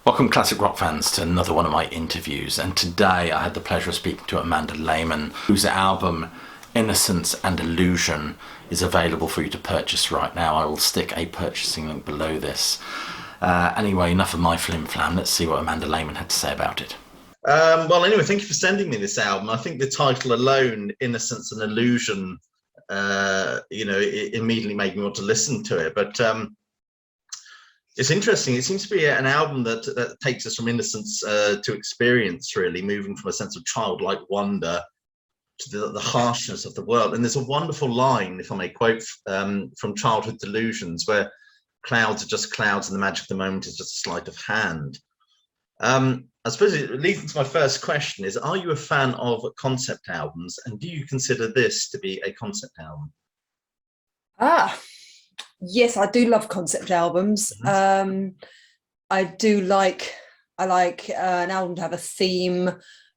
Welcome, classic rock fans, to another one of my interviews. And today I had the pleasure of speaking to Amanda Lehmann, whose album Innocence and Illusion is available for you to purchase right now. I will stick a purchasing link below this. Anyway, enough of my flim-flam. Let's see what Amanda Lehmann had to say about it. Anyway, thank you for sending me this album. I think the title alone, Innocence and Illusion, it immediately made me want to listen to it. But it's interesting. It seems to be an album that takes us from innocence to experience, really, moving from a sense of childlike wonder to the harshness of the world. And there's a wonderful line, if I may quote, from Childhood Delusions, where clouds are just clouds and the magic of the moment is just a sleight of hand. I suppose it leads into my first question is, are you a fan of concept albums, and do you consider this to be a concept album? Yes, I do love concept albums. I like an album to have a theme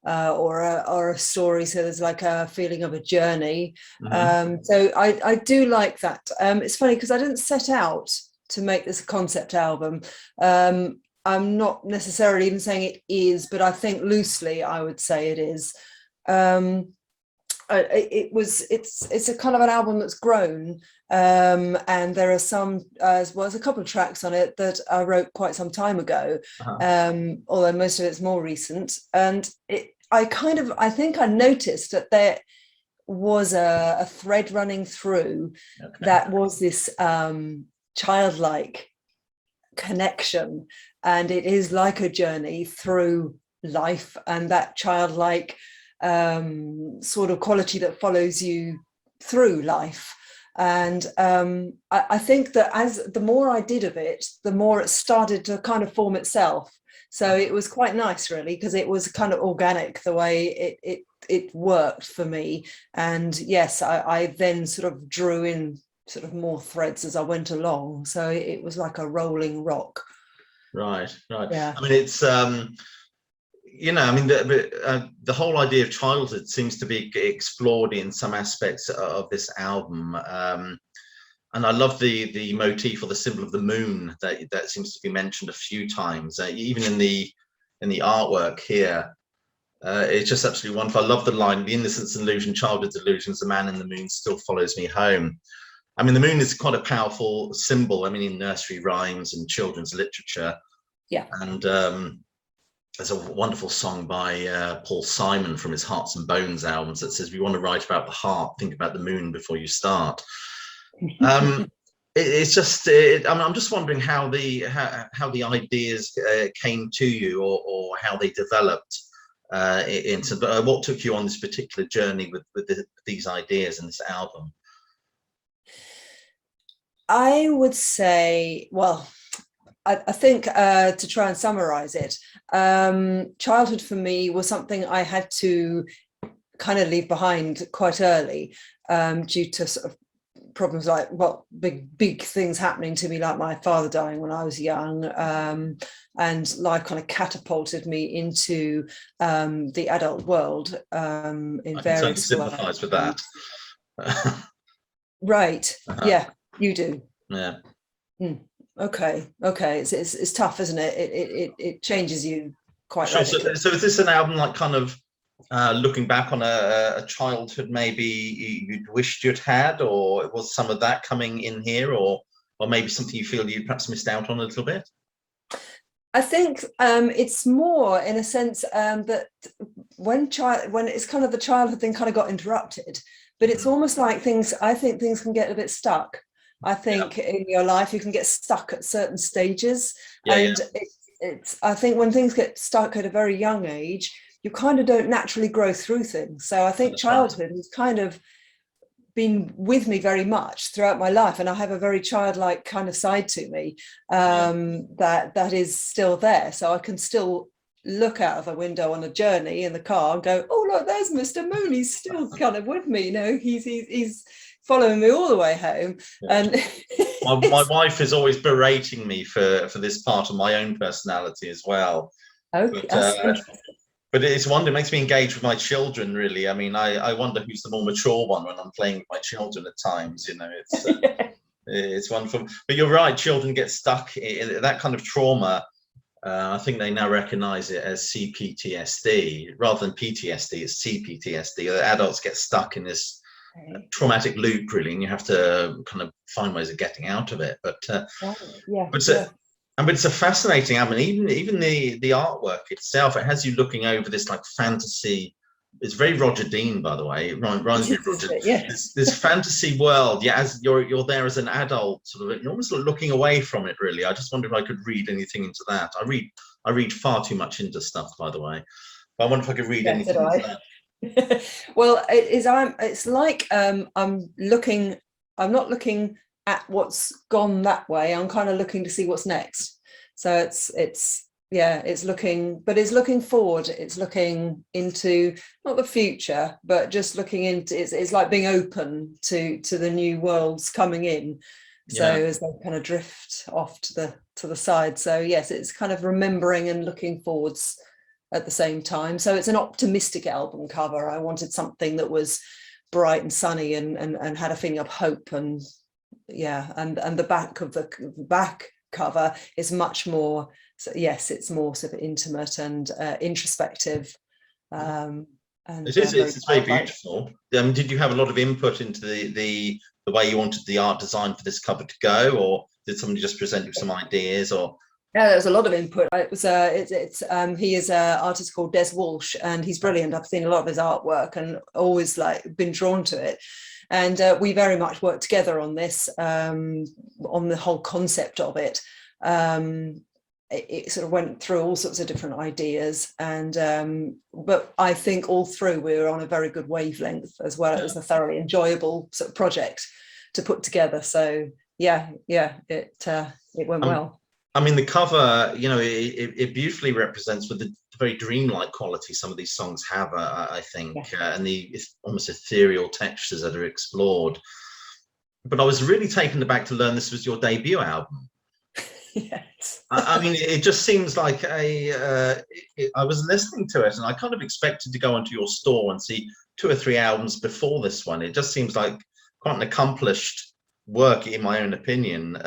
or a story, so there's like a feeling of a journey. So I do like that. It's funny because I didn't set out to make this a concept album. I'm not necessarily even saying it is, but I think loosely I would say it is. It's a kind of an album that's grown, and there are some there's a couple of tracks on it that I wrote quite some time ago, although most of it's more recent. And I think I noticed that there was a thread running through that was this childlike connection, and it is like a journey through life, and that childlike sort of quality that follows you through life. And I think that as the more I did of it, the more it started to kind of form itself. So it was quite nice, really, because it was kind of organic the way it worked for me. And yes, I then sort of drew in sort of more threads as I went along. So it was like a rolling rock. Right. Yeah. I mean, it's the whole idea of childhood seems to be explored in some aspects of this album, and I love the motif or the symbol of the moon that seems to be mentioned a few times, even in the artwork here. It's just absolutely wonderful. I love the line, "The innocence and illusion, childhood delusions, the man in the moon still follows me home." I mean, the moon is quite a powerful symbol. I mean, in nursery rhymes and children's literature. Yeah. And there's a wonderful song by Paul Simon from his Hearts and Bones albums that says, "If you want to write about the heart, think about the moon before you start." It's just, I'm just wondering how the ideas came to you, or how they developed into what took you on this particular journey with these ideas in this album. I would say, well, I think to try and summarize it, childhood for me was something I had to kind of leave behind quite early, due to sort of problems like, well, big things happening to me, like my father dying when I was young, and life kind of catapulted me into the adult world in various ways. I sympathize with that. Right. Yeah, you do. Yeah. Okay. It's tough, isn't it? It changes you quite. Sure. So is this an album like kind of looking back on a childhood maybe you'd wished you'd had, or was some of that coming in here, or maybe something you feel you perhaps missed out on a little bit? I think it's more in a sense that when it's kind of the childhood thing kind of got interrupted, but it's almost like I think things can get a bit stuck. I think in your life you can get stuck at certain stages, I think when things get stuck at a very young age, you kind of don't naturally grow through things. So I think childhood has kind of been with me very much throughout my life, and I have a very childlike kind of side to me that is still there. So I can still look out of a window on a journey in the car and go, "Oh look, there's Mr. Moon. He's still kind of with me. You know, he's following me all the way home." And my wife is always berating me for this part of my own personality as well. But it's it makes me engage with my children, really. I mean, I wonder who's the more mature one when I'm playing with my children at times. You know, it's it's wonderful. But you're right, children get stuck in that kind of trauma I think they now recognize it as CPTSD rather than PTSD. It's CPTSD. Adults get stuck in this traumatic loop, really, and you have to kind of find ways of getting out of it. But it's a fascinating album. Even the artwork itself, it has you looking over this like fantasy. It's very Roger Dean, by the way. It reminds me of Roger. This fantasy world. Yeah, as you're there as an adult, sort of, you're almost looking away from it. Really, I just wonder if I could read anything into that. I read far too much into stuff, by the way. But I wonder if I could read anything into that. Well, it's like I'm not looking at what's gone that way. I'm kind of looking to see what's next. So it's looking forward. It's looking into not the future, but just looking into it's like being open to the new worlds coming in. So as they kind of drift off to the side. So yes, it's kind of remembering and looking forwards at the same time. So it's an optimistic album cover. I wanted something that was bright and sunny and had a feeling of hope, and the back of the back cover is much more, so yes, it's more sort of intimate and introspective. And it's very beautiful. Did you have a lot of input into the way you wanted the art design for this cover to go, or did somebody just present you some ideas? Or yeah, there was a lot of input. It was he is an artist called Des Walsh, and he's brilliant. I've seen a lot of his artwork and always been drawn to it. And we very much worked together on this, on the whole concept of it. It sort of went through all sorts of different ideas, and but I think all through we were on a very good wavelength, as well. It was a thoroughly enjoyable sort of project to put together. So it went well. I mean, the cover, it beautifully represents with the very dreamlike quality some of these songs have, I think, and the almost ethereal textures that are explored. But I was really taken aback to learn this was your debut album. Yes. I mean, it just seems like I was listening to it and I kind of expected to go onto your store and see 2 or 3 albums before this one. It just seems like quite an accomplished work, in my own opinion.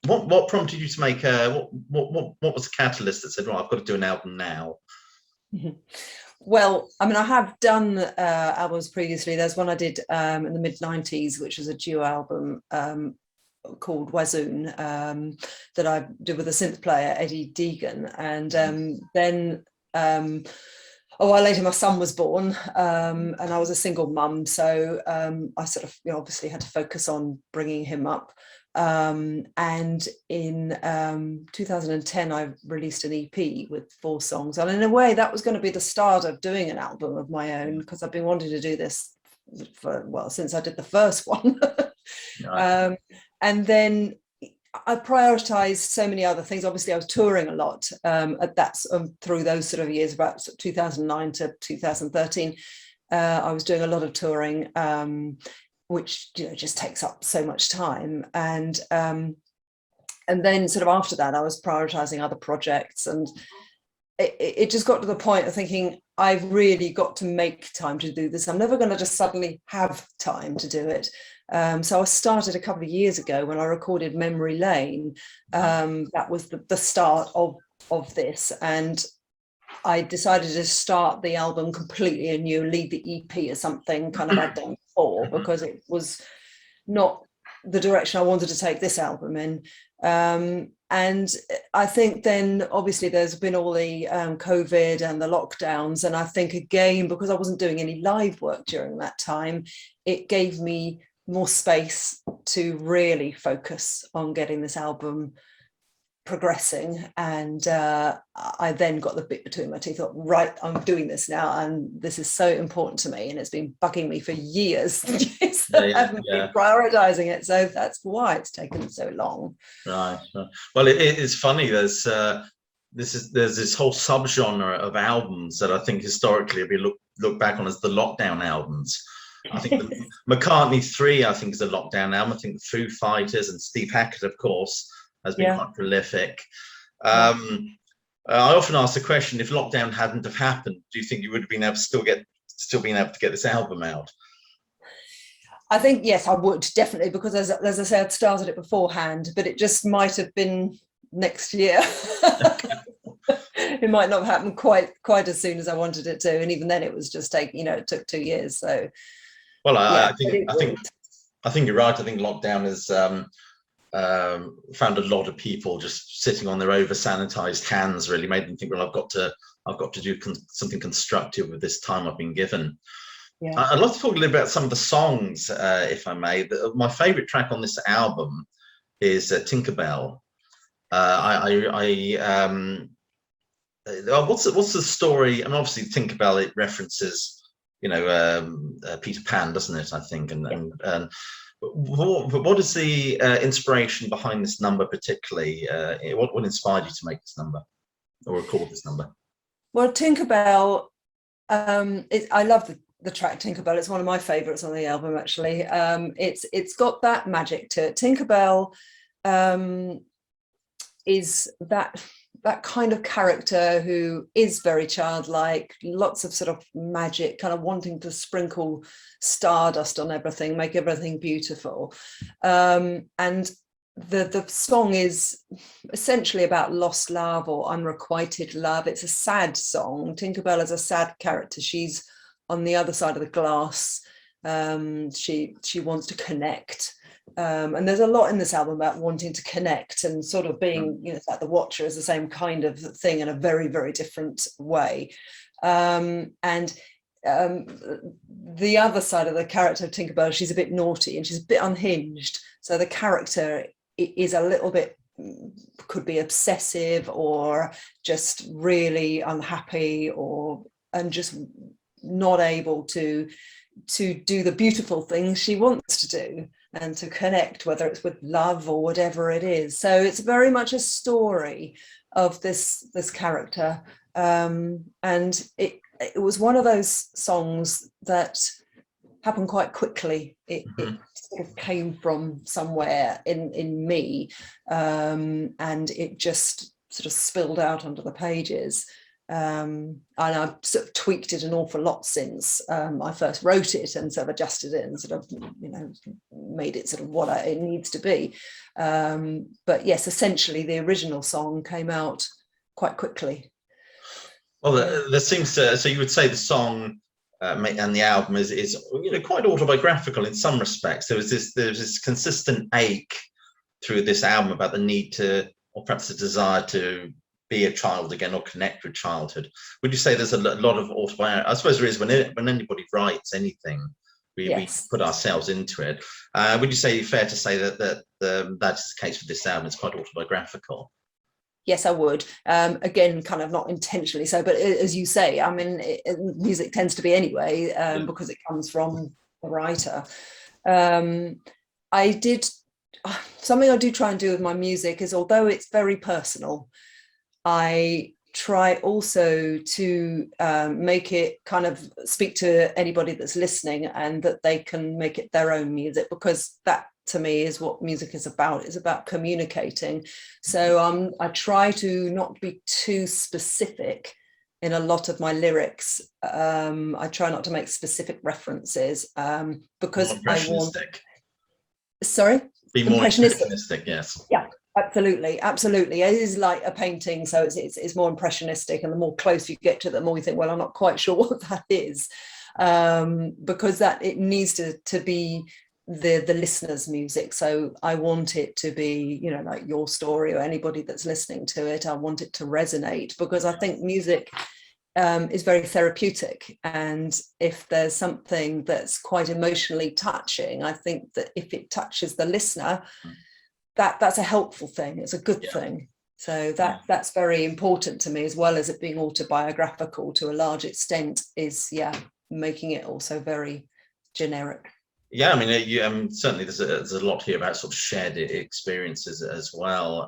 What prompted you to make what was the catalyst that said, right, I've got to do an album now? Well, I mean, I have done albums previously. There's one I did in the mid-90s, which was a duo album called Wazoon, that I did with a synth player, Eddie Deegan. And then a while later, my son was born, and I was a single mum. So I sort of obviously had to focus on bringing him up. And in 2010 I released an EP with 4 songs, and in a way that was going to be the start of doing an album of my own, because I've been wanting to do this since I did the first one. And then I prioritized so many other things. Obviously I was touring a lot through those sort of years, about 2009 to 2013. I was doing a lot of touring, which just takes up so much time, and then sort of after that I was prioritizing other projects, and it just got to the point of thinking, I've really got to make time to do this. I'm never going to just suddenly have time to do it. So I started a couple of years ago when I recorded Memory Lane. That was the start of this, and I decided to start the album completely anew, leave the EP as something kind of I'd done before, because it was not the direction I wanted to take this album in. And I think then obviously there's been all the COVID and the lockdowns, and I think again, because I wasn't doing any live work during that time, it gave me more space to really focus on getting this album progressing. And I then got the bit between my teeth, thought, right, I'm doing this now, and this is so important to me, and it's been bugging me for years. I haven't been prioritizing it, so that's why it's taken so long. Right. Well, it is funny. There's this whole subgenre of albums that I think historically have been looked back on as the lockdown albums. I think the McCartney 3, I think, is a lockdown album. I think the Foo Fighters and Steve Hackett, of course, has been quite prolific. I often ask the question, if lockdown hadn't have happened, do you think you would have been able to still been able to get this album out? I think yes, I would, definitely, because as I said, I'd started it beforehand, but it just might have been next year. It might not happen quite as soon as I wanted it to, and even then it was just it took 2 years. So well, yeah, I think you're right. I think lockdown has found a lot of people just sitting on their over sanitized hands, really made them think, well, I've got to do something constructive with this time I've been given. Yeah. I'd love to talk a little about some of the songs, if I may. My favorite track on this album is Tinkerbell. What's the story? And obviously Tinkerbell, it references, Peter Pan, doesn't it? I think. And what is the inspiration behind this number particularly? What inspired you to make this number or record this number? Well, Tinkerbell, I love the track Tinkerbell. It's one of my favorites on the album, actually. It's got that magic to it. Tinkerbell is that kind of character who is very childlike, lots of sort of magic, kind of wanting to sprinkle stardust on everything, make everything beautiful. And the song is essentially about lost love or unrequited love. It's a sad song. Tinkerbell is a sad character. She's on the other side of the glass. She wants to connect. And there's a lot in this album about wanting to connect and sort of being, it's like The Watcher is the same kind of thing in a very, very different way. And the other side of the character of Tinkerbell, she's a bit naughty and she's a bit unhinged. So the character is a little bit, could be obsessive or just really unhappy and just not able to do the beautiful things she wants to do and to connect, whether it's with love or whatever it is. So it's very much a story of this character. And it was one of those songs that happened quite quickly. It sort of came from somewhere in me, and it just sort of spilled out onto the pages. And I've sort of tweaked it an awful lot since I first wrote it and sort of adjusted it and sort of, made it sort of what it needs to be. But yes, essentially the original song came out quite quickly. Well, there seems to, so you would say the song and the album is quite autobiographical in some respects. There's this consistent ache through this album about the need to, or perhaps the desire to be a child again or connect with childhood. Would you say there's a lot of autobiography? I suppose there is when anybody writes anything, we put ourselves into it. Would you say fair to say that is the case for this album? It's quite autobiographical. Yes, I would. Again, kind of not intentionally so, but as you say, I mean, music tends to be anyway, because it comes from the writer. Something I do try and do with my music is, although it's very personal, I try also to make it kind of speak to anybody that's listening and that they can make it their own music, because that to me is what music is about. It's about communicating. So I try to not be too specific in a lot of my lyrics. I try not to make specific references because I want... Sorry? Be more impressionistic, yes. Yeah. Absolutely. It is like a painting, so it's more impressionistic, and the more close you get to it, the more you think, well, I'm not quite sure what that is, because that it needs to be the listener's music. So I want it to be, like your story or anybody that's listening to it. I want it to resonate, because I think music is very therapeutic, and if there's something that's quite emotionally touching, I think that if it touches the listener, that's a helpful thing. It's a good thing. So that's very important to me, as well as it being autobiographical to a large extent, is making it also very generic. Yeah, I mean, certainly there's a lot here about sort of shared experiences as well.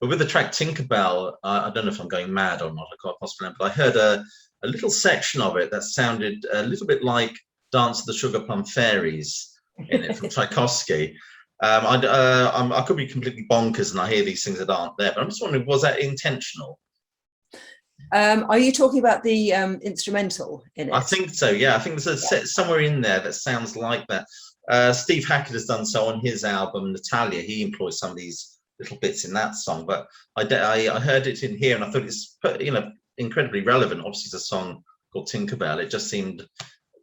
But with the track Tinkerbell, I don't know if I'm going mad or not, I can't possibly, but I heard a little section of it that sounded a little bit like Dance of the Sugar Plum Fairies in it from Tchaikovsky. I could be completely bonkers and I hear these things that aren't there, but I'm just wondering, was that intentional? Are you talking about the instrumental in it? I think so, yeah. I think there's a set somewhere in there that sounds like that. Steve Hackett has done so on his album Natalia. He employs some of these little bits in that song, but I heard it in here and I thought it's, you know, incredibly relevant. Obviously, it's a song called Tinkerbell. It just seemed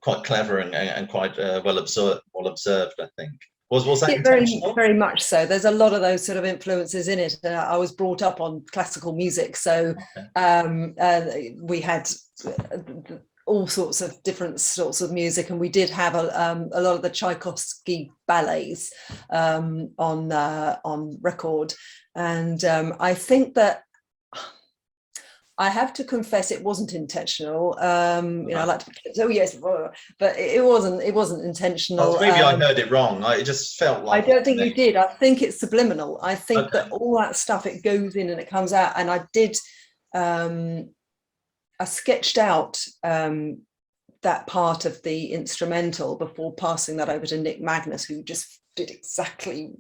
quite clever and quite well observed. I think was that Yeah, very, intentional? very much so. There's a lot of those sort of influences in it. I was brought up on classical music, so we had all sorts of different sorts of music, and we did have a lot of the Tchaikovsky ballets on record, and I think that I have to confess it wasn't intentional. You know, I like to, oh yes, but it wasn't intentional. Well, maybe I heard it wrong. It just felt like, I don't think you did. I think it's subliminal. I think that all that stuff, it goes in and it comes out. And I did, I sketched out that part of the instrumental before passing that over to Nick Magnus, who just did exactly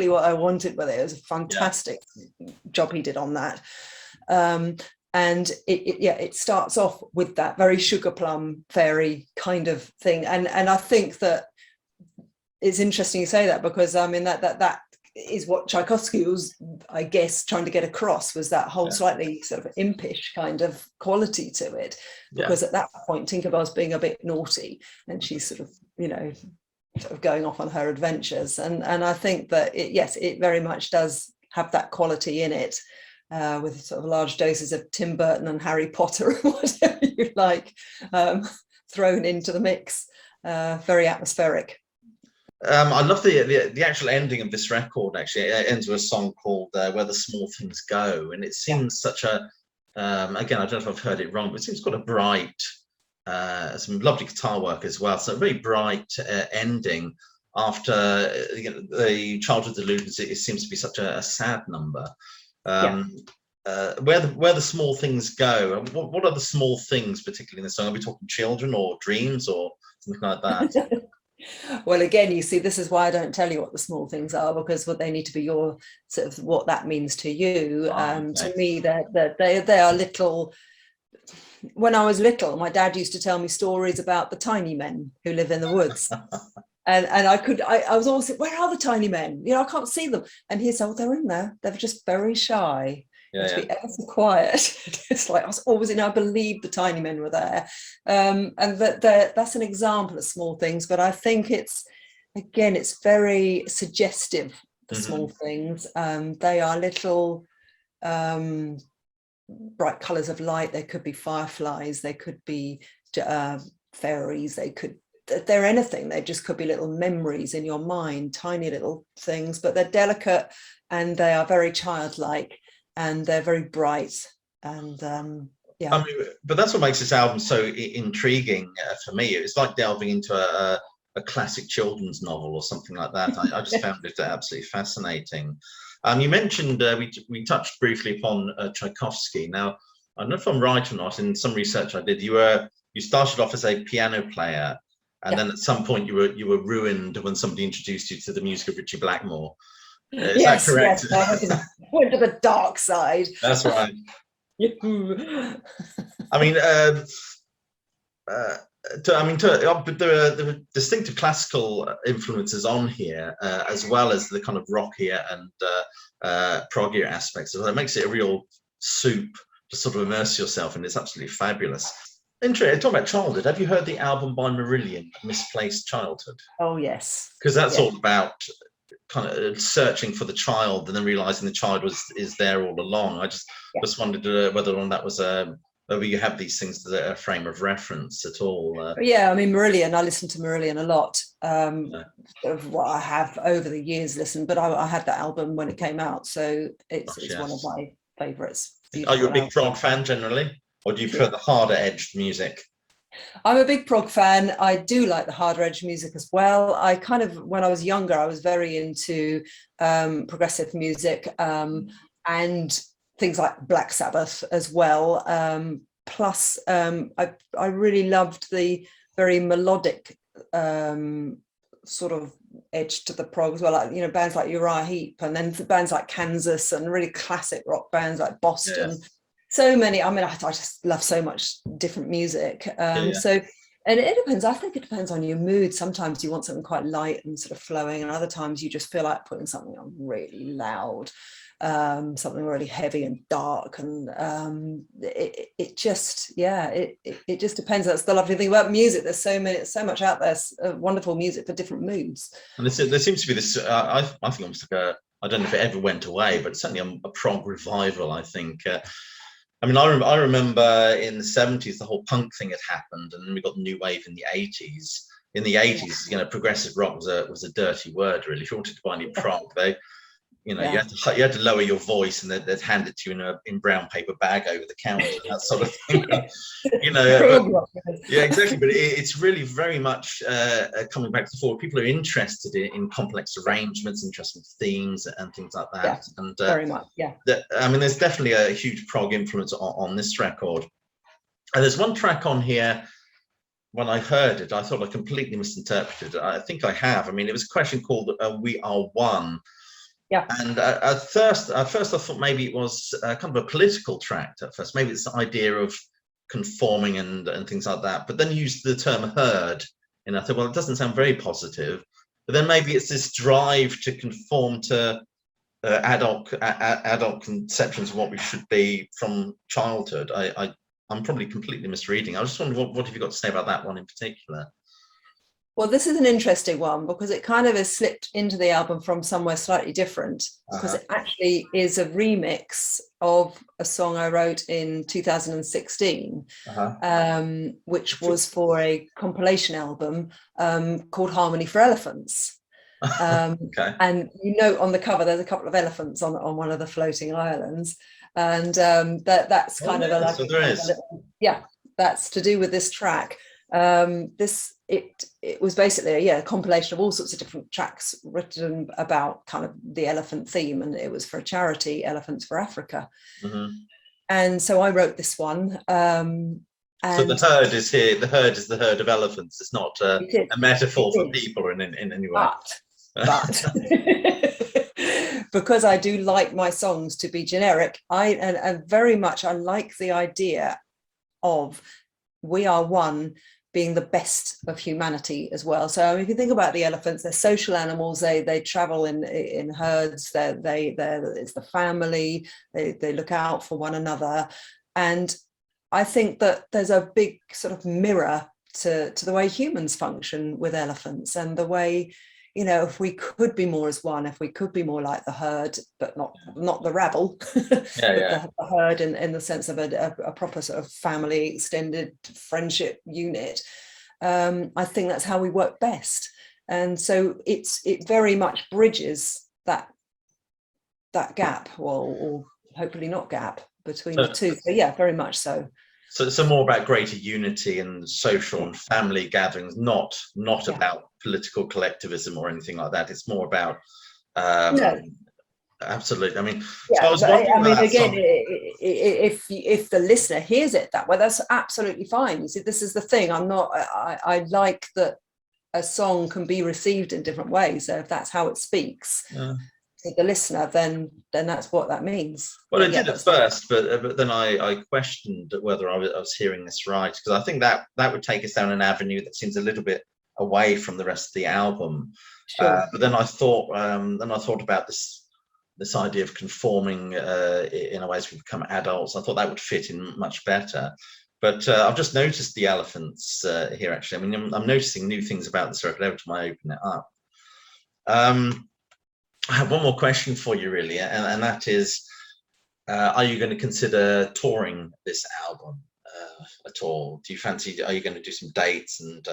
what I wanted with it. It was a fantastic job he did on that. And it starts off with that very sugar plum fairy kind of thing, and I think that it's interesting you say that, because I mean that is what Tchaikovsky was, I guess, trying to get across, was that whole slightly sort of impish kind of quality to it, because at that point Tinkerbell's being a bit naughty and she's sort of, you know, sort of going off on her adventures, and I think that it very much does have that quality in it. With sort of large doses of Tim Burton and Harry Potter, or whatever you like, thrown into the mix. Very atmospheric. I love the actual ending of this record. Actually, it ends with a song called "Where the Small Things Go," and it seems such a again, I don't know if I've heard it wrong, but it seems quite a bright, some lovely guitar work as well. So a very bright ending after the Childhood Delusions. It seems to be such a sad number. Where the small things go. What are the small things, particularly in the song? Are we talking children or dreams or something like that? Well, again, you see, this is why I don't tell you what the small things are, because they need to be your sort of what that means to you. To me, they are little. When I was little, my dad used to tell me stories about the tiny men who live in the woods. And I was always, where are the tiny men? You know, I can't see them. And he'd say, oh, they're in there. They're just very shy. To be ever so quiet. It's like I was always I believe the tiny men were there. And that's an example of small things. But I think it's very suggestive, the small things. They are little bright colours of light. They could be fireflies. They could be fairies. They're anything. They just could be little memories in your mind, tiny little things, but they're delicate and they are very childlike and they're very bright. And I mean, but that's what makes this album so intriguing for me. It's like delving into a classic children's novel or something like that. I just found it absolutely fascinating. You mentioned we touched briefly upon Tchaikovsky. Now, I don't know if I'm right or not. In some research I did, you started off as a piano player. And then at some point you were ruined when somebody introduced you to the music of Richie Blackmore. Is that correct? Yes, I went to the dark side. That's right. I mean, but there are distinctive classical influences on here, as well as the kind of rockier and proggier aspects. So it makes it a real soup to sort of immerse yourself in. It's absolutely fabulous. Interesting. Talking about childhood, have you heard the album by Marillion, Misplaced Childhood? Oh yes, because that's all about kind of searching for the child and then realizing the child is there all along. I just wondered whether or not that was whether you have these things as a frame of reference at all. Yeah, I mean Marillion. I listen to Marillion a lot. Of what I have over the years listened, but I had that album when it came out, so it's one of my favourites. Are you a big Prog fan generally? Or do you prefer the harder edged music? I'm a big Prog fan. I do like the harder edged music as well. I kind of, when I was younger, I was very into progressive music and things like Black Sabbath as well. Plus, I really loved the very melodic sort of edge to the prog as well. Like, you know, bands like Uriah Heep, and then bands like Kansas, and really classic rock bands like Boston. Yes. So many. I mean, I just love so much different music. So And it depends. I think it depends on your mood. Sometimes you want something quite light and sort of flowing, and other times you just feel like putting something on really loud, something really heavy and dark. And it just, yeah, it just depends. That's the lovely thing about music. There's so much out there, wonderful music for different moods. And there seems to be this. I think almost like a. I don't know if it ever went away, but certainly a prog revival. I think. I mean, I remember in the 70s, the whole punk thing had happened, and then we got the new wave in the 80s. In the 80s, you know, progressive rock was a dirty word, really. If you wanted to buy any prog, you had to lower your voice, and they'd hand it to you in brown paper bag over the counter, that sort of thing. You know, yeah, exactly. But it's really very much coming back to the fore. People are interested in complex arrangements, interesting themes, and things like that. Yeah, and very much, yeah. I mean, there's definitely a huge prog influence on this record. And there's one track on here. When I heard it, I thought I completely misinterpreted it. I think I have. I mean, it was a question called "We Are One." Yeah. And at first I thought maybe it was kind of a political tract at first. Maybe it's the idea of conforming and things like that. But then you used the term herd, and I thought, well, it doesn't sound very positive. But then maybe it's this drive to conform to adult conceptions of what we should be from childhood. I'm probably completely misreading. I just wonder what have you got to say about that one in particular? Well, this is an interesting one because it kind of has slipped into the album from somewhere slightly different, because it actually is a remix of a song I wrote in 2016, which was for a compilation album called Harmony for Elephants. Okay. And you note on the cover, there's a couple of elephants on one of the floating islands. And that's kind of a, so there is. Yeah, that's to do with this track. It was basically a compilation of all sorts of different tracks written about kind of the elephant theme, and it was for a charity, Elephants for Africa. And so I wrote this one. And so the herd is here. The herd is the herd of elephants. It's not a metaphor for people in any way. But because I do like my songs to be generic, and very much I like the idea of we are one being the best of humanity as well. So I mean, if you think about the elephants, they're social animals. They travel in herds. It's the family. They look out for one another, and I think that there's a big sort of mirror to the way humans function with elephants, and the way, you know, if we could be more as one, if we could be more like the herd, but not the rabble, the herd in the sense of a proper sort of family, extended friendship unit, I think that's how we work best. And so it very much bridges that gap, or hopefully not gap, between the two. So yeah, very much so. So more about greater unity and social and family gatherings, not about political collectivism or anything like that. It's more about absolutely. I mean, so I mean, again, if the listener hears it that way, that's absolutely fine. You see, this is the thing. I like that a song can be received in different ways. So if that's how it speaks to the listener, then that's what that means. Well, it did at first, but then I questioned whether I was hearing this right, because I think that would take us down an avenue that seems a little bit away from the rest of the album. Sure. But then I thought about this idea of conforming in a way as we become adults. I thought that would fit in much better. But I've just noticed the elephants here, actually. I mean, I'm noticing new things about this record every time I open it up. I have one more question for you, really, and that is, are you going to consider touring this album at all? Do you fancy, are you going to do some dates and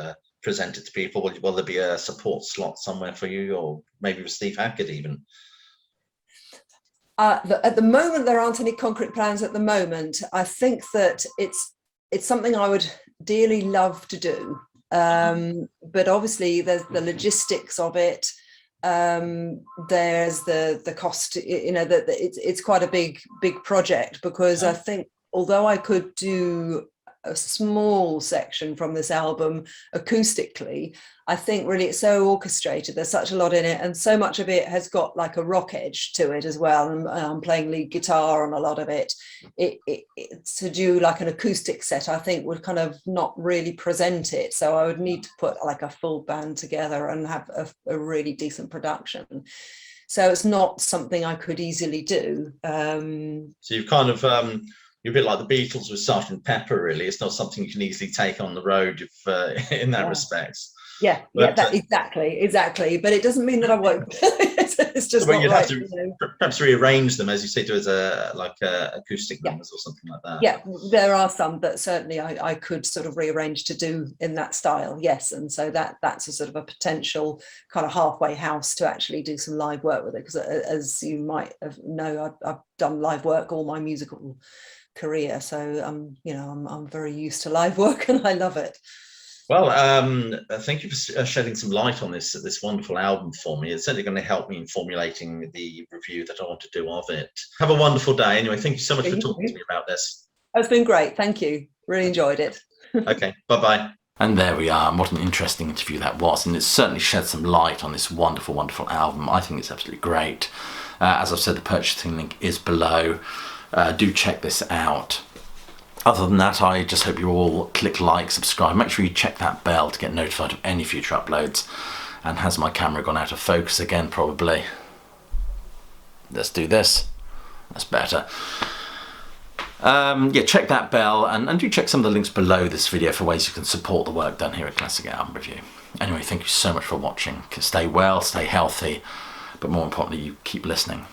present it to people? Will there be a support slot somewhere for you, or maybe with Steve Hackett even? At the moment, there aren't any concrete plans at the moment. I think that it's something I would dearly love to do. But obviously there's the logistics of it. There's the cost, you know, it's quite a big project, because I think although I could do a small section from this album acoustically, I think really it's so orchestrated. There's such a lot in it, and so much of it has got like a rock edge to it as well. And I'm playing lead guitar on a lot of it. To do like an acoustic set, I think would kind of not really present it. So I would need to put like a full band together and have a really decent production. So it's not something I could easily do. So you've kind of you're a bit like the Beatles with Sergeant Pepper, really. It's not something you can easily take on the road if, in that respect. Yeah, but, exactly. But it doesn't mean that I won't. It's just well, not you'd right, have to perhaps rearrange them, as you say, to as acoustic numbers or something like that. Yeah, there are some that certainly I could sort of rearrange to do in that style. Yes, and so that's a sort of a potential kind of halfway house to actually do some live work with it. Because as you might know, I've done live work all my musical career, so I'm very used to live work and I love it. Well, thank you for shedding some light on this wonderful album for me. It's certainly going to help me in formulating the review that I want to do of it. Have a wonderful day. Anyway, thank you so much for talking to me about this. It's been great. Thank you. Really enjoyed it. Okay, bye-bye. And there we are. What an interesting interview that was. And it certainly shed some light on this wonderful, wonderful album. I think it's absolutely great. As I've said, the purchasing link is below. Do check this out. Other than that, I just hope you all click like, subscribe. Make sure you check that bell to get notified of any future uploads. And has my camera gone out of focus again? Probably. Let's do this. That's better. Yeah, check that bell and do check some of the links below this video for ways you can support the work done here at Classic Album Review. Anyway, thank you so much for watching. Stay well, stay healthy, but more importantly, you keep listening.